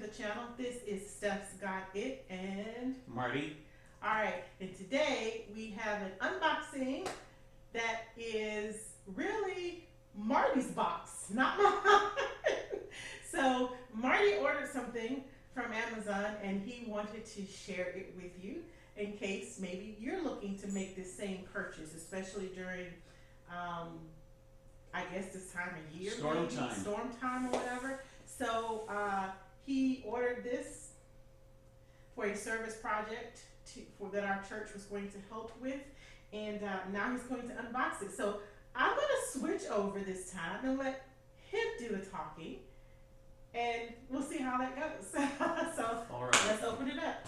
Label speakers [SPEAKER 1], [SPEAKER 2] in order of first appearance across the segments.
[SPEAKER 1] the channel. This is Stephsgotit and
[SPEAKER 2] Marty.
[SPEAKER 1] Alright, and today we have an unboxing that is really Marty's box, not mine. So Marty ordered something from Amazon and he wanted to share it with you in case maybe you're looking to make this same purchase, especially during I guess this time of year,
[SPEAKER 2] Storm time.
[SPEAKER 1] Storm time or whatever. So he ordered this for a service project that our church was going to help with, and now he's going to unbox it. So I'm going to switch over this time and let him do the talking, and we'll see how that goes. So
[SPEAKER 2] All right.
[SPEAKER 1] let's open it up.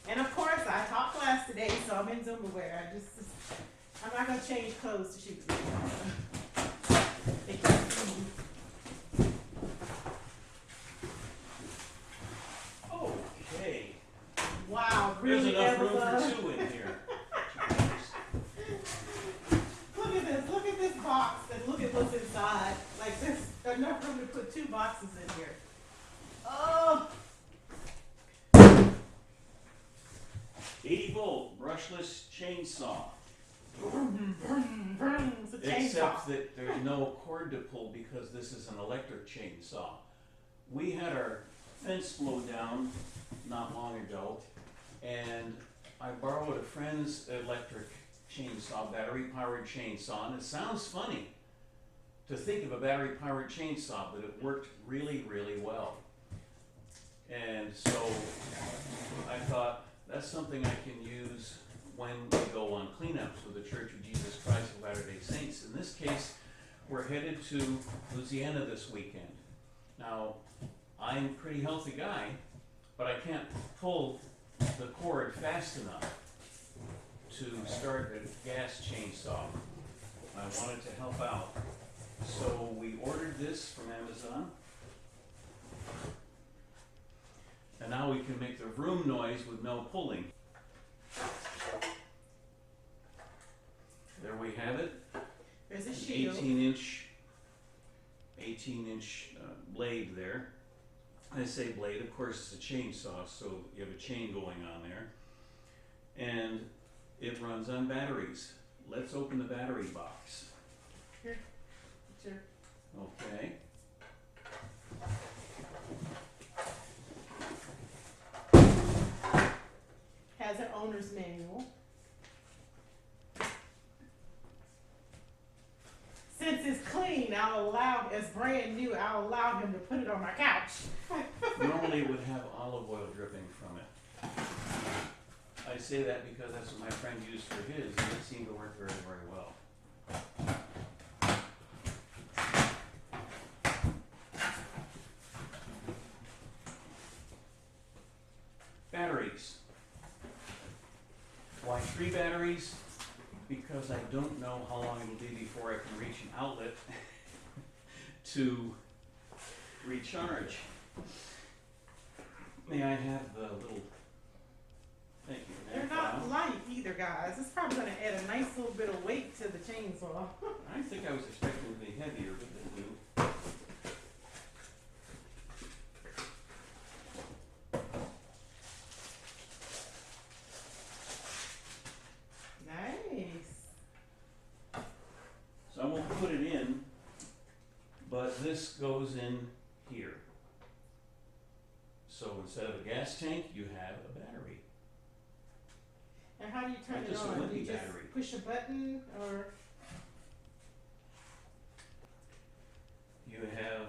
[SPEAKER 1] And of course, I taught class today, so I'm in Zumba wear. I'm not going to change clothes to shoot the video.
[SPEAKER 2] Okay.
[SPEAKER 1] Wow,
[SPEAKER 2] There's
[SPEAKER 1] really?
[SPEAKER 2] enough room for two in here.
[SPEAKER 1] Look at this box and look at what's inside. Like there's enough room to put two boxes in here. Oh,
[SPEAKER 2] 80-volt brushless chainsaw.
[SPEAKER 1] it's a chainsaw.
[SPEAKER 2] Except that there's no cord to pull because this is an electric chainsaw. We had our fence blow down not long ago, and I borrowed a friend's electric chainsaw, battery-powered chainsaw, and it sounds funny to think of a battery-powered chainsaw, but it worked really, really well. And so I thought that's something I can use when we go on cleanups with the Church of Jesus Christ of Latter-day Saints. In this case, we're headed to UNZANO this weekend. Now, I'm a pretty healthy guy, but I can't pull the cord fast enough to start a gas chainsaw. I wanted to help out. So we ordered this from Amazon. And now we can make the vroom noise with no pulling. There we have it.
[SPEAKER 1] There's a shield.
[SPEAKER 2] 18-inch blade there. I say blade, of course it's a chainsaw, so you have a chain going on there. And it runs on batteries. Let's open the battery box.
[SPEAKER 1] Here, sure.
[SPEAKER 2] Okay.
[SPEAKER 1] Has an owner's manual. Since it's clean, it's brand new, I'll allow him to put it on my couch.
[SPEAKER 2] Normally it would have olive oil dripping from it. I say that because that's what my friend used for his, and it seemed to work very, very well. Batteries. Why 3 batteries? Because I don't know how long it'll be before I can reach an outlet to recharge. May I have the little, thank you.
[SPEAKER 1] They're not light either, guys. It's probably going to add a nice little bit of weight to the chainsaw.
[SPEAKER 2] I think I was expecting it to be heavier, but they do.
[SPEAKER 1] Nice.
[SPEAKER 2] So I won't put it in, but this goes in here. So instead of a gas tank, you have a battery.
[SPEAKER 1] And how do you turn it
[SPEAKER 2] Just a
[SPEAKER 1] on? Do
[SPEAKER 2] wimpy
[SPEAKER 1] you just
[SPEAKER 2] battery.
[SPEAKER 1] push a button or?
[SPEAKER 2] You have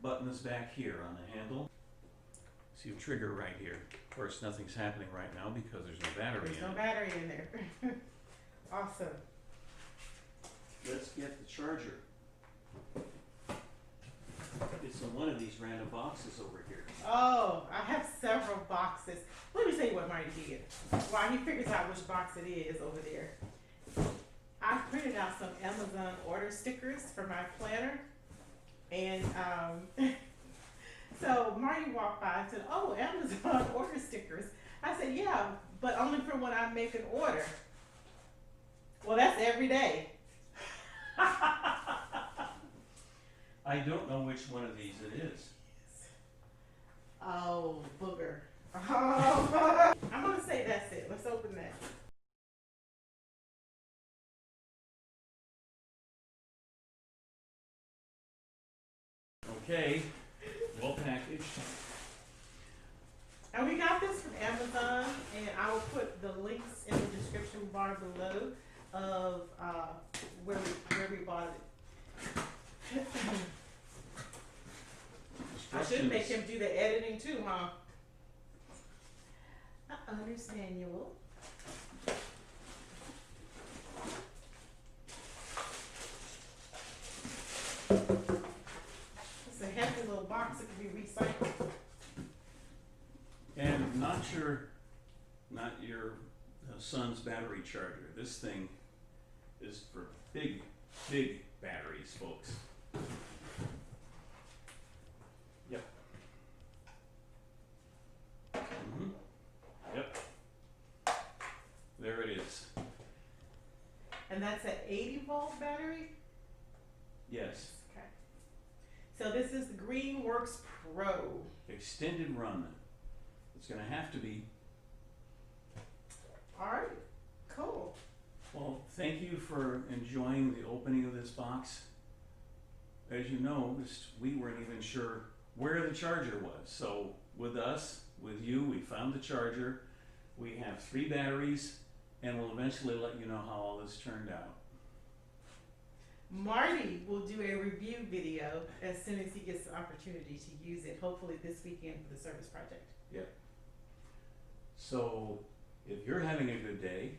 [SPEAKER 2] buttons back here on the handle. See a trigger right here. Of course, nothing's happening right now because there's no battery
[SPEAKER 1] There's
[SPEAKER 2] in
[SPEAKER 1] no
[SPEAKER 2] it.
[SPEAKER 1] battery in there. Awesome.
[SPEAKER 2] Let's get the charger. It's in one of these random boxes over here.
[SPEAKER 1] Oh, I have several boxes. Let me tell you what Marty did. While he figures out which box it is over there. I printed out some Amazon order stickers for my planner. And so Marty walked by and said, "Oh, Amazon order stickers." I said, "Yeah, but only for when I make an order." Well, that's every day.
[SPEAKER 2] I don't know which one of these it is.
[SPEAKER 1] Oh, Oh, booger. Oh. I'm gonna say that's it. Let's open that.
[SPEAKER 2] Okay, well packaged.
[SPEAKER 1] And we got this from Amazon, and I will put the links in the description bar below of where we bought it. I should make him do the editing too, huh? Owner's manual. It's a hefty little box that can be recycled.
[SPEAKER 2] And not your son's battery charger. This thing is for big batteries, folks. Yep. Yep. There it is.
[SPEAKER 1] And that's an 80-volt battery?
[SPEAKER 2] Yes.
[SPEAKER 1] Okay. So this is the Greenworks Pro.
[SPEAKER 2] Extended run. It's going to have to be.
[SPEAKER 1] All right. Cool.
[SPEAKER 2] Well, thank you for enjoying the opening of this box. As you noticed, we weren't even sure where the charger was. So with us, with you, we found the charger. We have 3 batteries, and we'll eventually let you know how all this turned out.
[SPEAKER 1] Marty will do a review video as soon as he gets the opportunity to use it, hopefully this weekend for the service project.
[SPEAKER 2] Yep. So if you're having a good day,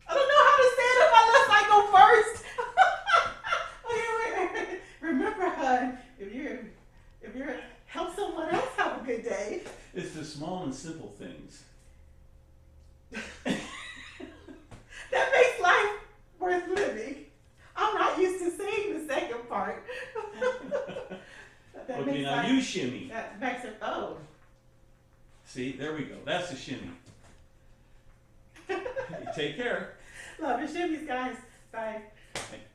[SPEAKER 1] I don't know how to say it unless I go first. Wait. Remember, hon, if you're help someone else have a good day.
[SPEAKER 2] it's the small and simple things.
[SPEAKER 1] That makes life worth living. I'm not used to saying the second part. That
[SPEAKER 2] Okay,
[SPEAKER 1] makes
[SPEAKER 2] now
[SPEAKER 1] life,
[SPEAKER 2] you shimmy.
[SPEAKER 1] that makes it, oh.
[SPEAKER 2] See, there we go. That's a shimmy. You take care.
[SPEAKER 1] Love your shimmies, guys. Bye.
[SPEAKER 2] Thank you.